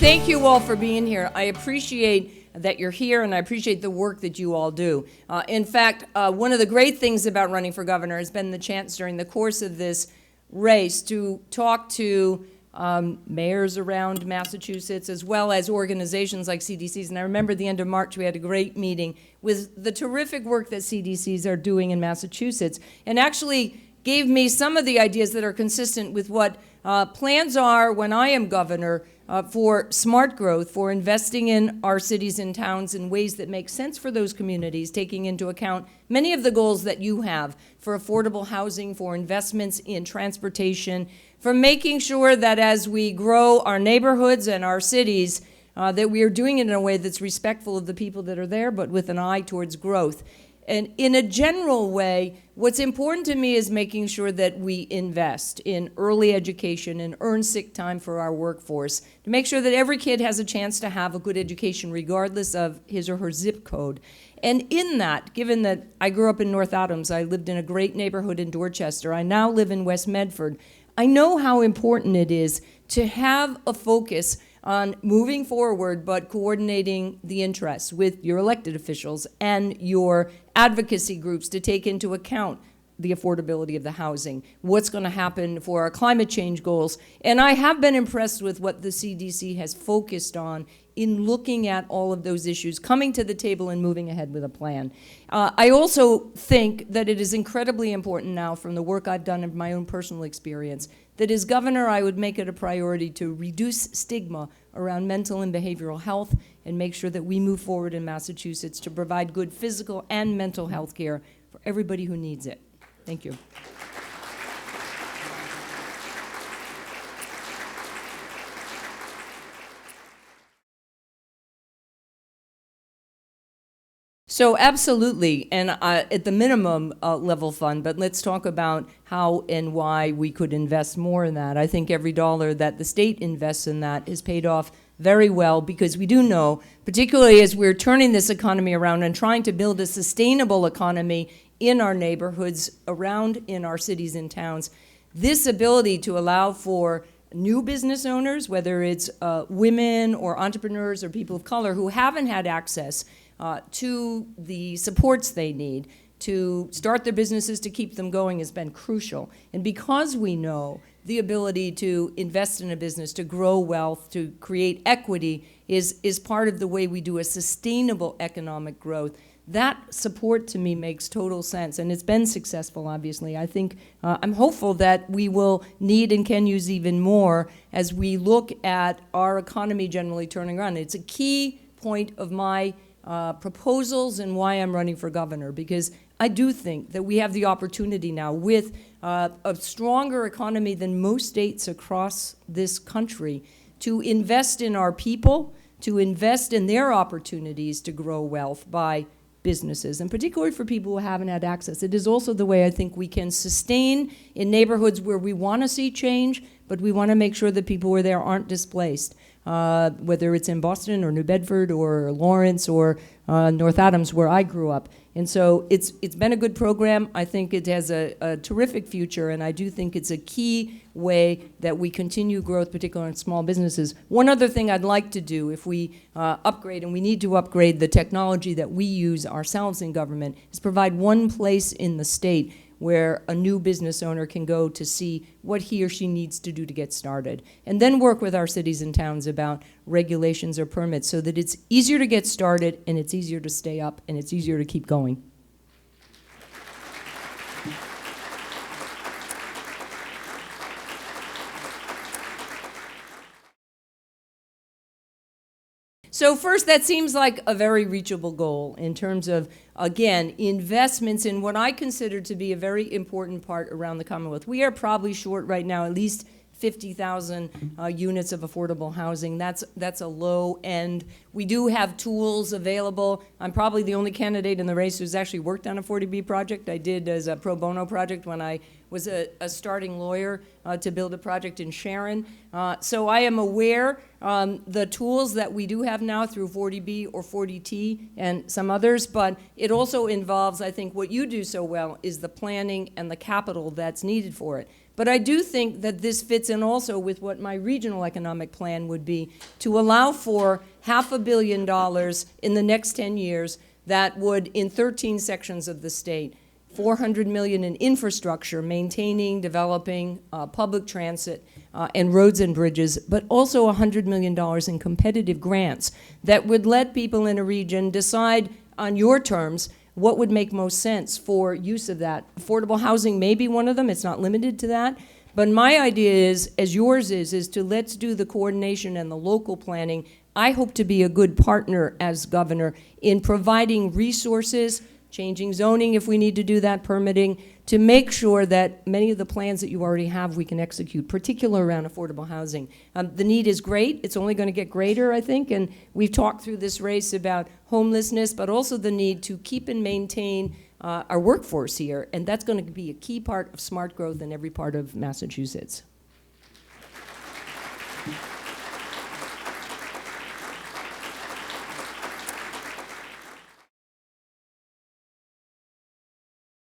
thank you all for being here. I appreciate that you're here, and I appreciate the work that you all do. In fact, one of the great things about running for governor has been the chance during the course of this race to talk to mayors around Massachusetts, as well as organizations like CDCs. And I remember at the end of March, we had a great meeting with the terrific work that CDCs are doing in Massachusetts, and actually gave me some of the ideas that are consistent with what plans are when I am governor for smart growth, for investing in our cities and towns in ways that make sense for those communities, taking into account many of the goals that you have for affordable housing, for investments in transportation, for making sure that as we grow our neighborhoods and our cities, that we are doing it in a way that's respectful of the people that are there, but with an eye towards growth. And in a general way, what's important to me is making sure that we invest in early education and earn sick time for our workforce to make sure that every kid has a chance to have a good education regardless of his or her zip code. And in that, given that I grew up in North Adams, I lived in a great neighborhood in Dorchester, I now live in West Medford, I know how important it is to have a focus on moving forward, but coordinating the interests with your elected officials and your advocacy groups to take into account the affordability of the housing, what's going to happen for our climate change goals. And I have been impressed with what the CDC has focused on in looking at all of those issues, coming to the table and moving ahead with a plan. I also think that it is incredibly important now, from the work I've done in my own personal experience, that as governor I would make it a priority to reduce stigma around mental and behavioral health and make sure that we move forward in Massachusetts to provide good physical and mental health care for everybody who needs it. Thank you. So absolutely, and at the minimum level fund, but let's talk about how and why we could invest more in that. I think every dollar that the state invests in that is paid off very well, because we do know, particularly as we're turning this economy around and trying to build a sustainable economy in our neighborhoods, around in our cities and towns, this ability to allow for new business owners, whether it's women or entrepreneurs or people of color who haven't had access to the supports they need to start their businesses, to keep them going, has been crucial. And because we know the ability to invest in a business, to grow wealth, to create equity is part of the way we do a sustainable economic growth, that support to me makes total sense, and it's been successful, obviously. I think I'm hopeful that we will need and can use even more as we look at our economy generally turning around. It's a key point of my proposals and why I'm running for governor, because I do think that we have the opportunity now, with a stronger economy than most states across this country, to invest in our people, to invest in their opportunities to grow wealth by businesses, and particularly for people who haven't had access. It is also the way I think we can sustain in neighborhoods where we want to see change, but we want to make sure that people who are there aren't displaced, whether it's in Boston or New Bedford or Lawrence or North Adams, where I grew up. And so it's been a good program. I think it has a terrific future, and I do think it's a key way that we continue growth, particularly in small businesses. One other thing I'd like to do, if we upgrade, and we need to upgrade the technology that we use ourselves in government, is provide one place in the state where a new business owner can go to see what he or she needs to do to get started. And then work with our cities and towns about regulations or permits so that it's easier to get started, and it's easier to stay up, and it's easier to keep going. So first, that seems like a very reachable goal in terms of, again, investments in what I consider to be a very important part around the Commonwealth. We are probably short right now at least 50,000 units of affordable housing. That's a low end. We do have tools available. I'm probably the only candidate in the race who's actually worked on a 40B project. I did as a pro bono project when I was a starting lawyer to build a project in Sharon. So I am aware the tools that we do have now through 40B or 40T and some others, but it also involves, I think, what you do so well is the planning and the capital that's needed for it. But I do think that this fits in also with what my regional economic plan would be, to allow for $500 million in the next 10 years that would, in 13 sections of the state, $400 million in infrastructure, maintaining, developing public transit and roads and bridges, but also $100 million in competitive grants that would let people in a region decide on your terms what would make most sense for use of that. Affordable housing may be one of them. It's not limited to that. But my idea is, as yours is to let's do the coordination and the local planning. I hope to be a good partner as governor in providing resources, changing zoning if we need to do that, permitting, to make sure that many of the plans that you already have we can execute, particularly around affordable housing. The need is great. It's only going to get greater, I think, and we've talked through this race about homelessness, but also the need to keep and maintain our workforce here, and that's going to be a key part of smart growth in every part of Massachusetts.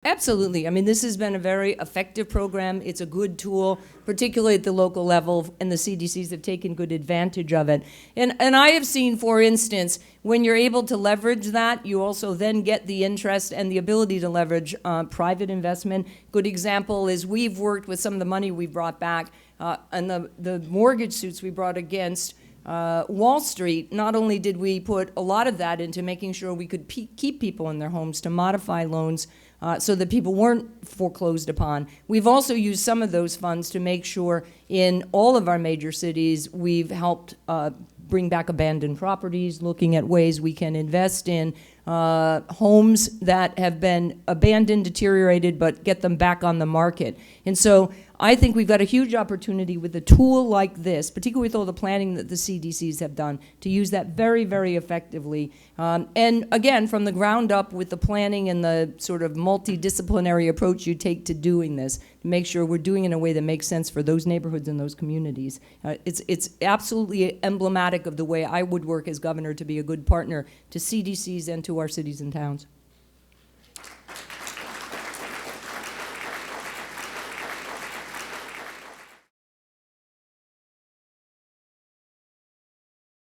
Absolutely. I mean, this has been a very effective program. It's a good tool, particularly at the local level, and the CDCs have taken good advantage of it. And I have seen, for instance, when you're able to leverage that, you also then get the interest and the ability to leverage private investment. Good example is we've worked with some of the money we brought back and the mortgage suits we brought against Wall Street. Not only did we put a lot of that into making sure we could keep people in their homes, to modify loans so that people weren't foreclosed upon. We've also used some of those funds to make sure in all of our major cities we've helped bring back abandoned properties, looking at ways we can invest in homes that have been abandoned, deteriorated, but get them back on the market. And so I think we've got a huge opportunity with a tool like this, particularly with all the planning that the CDCs have done, to use that very, very effectively. And again, from the ground up with the planning and the sort of multidisciplinary approach you take to doing this, to make sure we're doing it in a way that makes sense for those neighborhoods and those communities. It's absolutely emblematic of the way I would work as governor, to be a good partner to CDCs and to our cities and towns.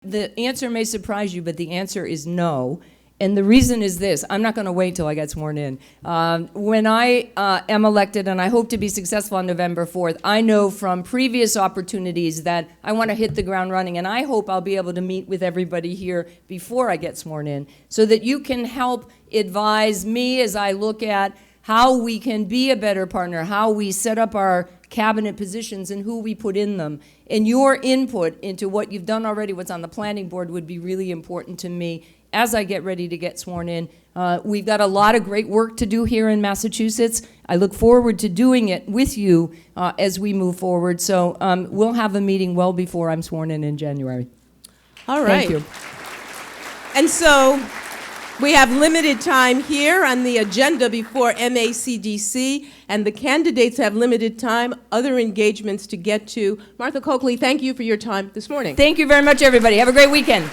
The answer may surprise you, but the answer is no. And the reason is this: I'm not going to wait till I get sworn in. When I am elected, and I hope to be successful on November 4th, I know from previous opportunities that I want to hit the ground running, and I hope I'll be able to meet with everybody here before I get sworn in, so that you can help advise me as I look at how we can be a better partner, how we set up our cabinet positions and who we put in them. And your input into what you've done already, what's on the planning board, would be really important to me as I get ready to get sworn in. We've got a lot of great work to do here in Massachusetts. I look forward to doing it with you as we move forward. So we'll have a meeting well before I'm sworn in January. All right. Thank you. And so we have limited time here on the agenda before MACDC, and the candidates have limited time, other engagements to get to. Martha Coakley, thank you for your time this morning. Thank you very much, everybody. Have a great weekend.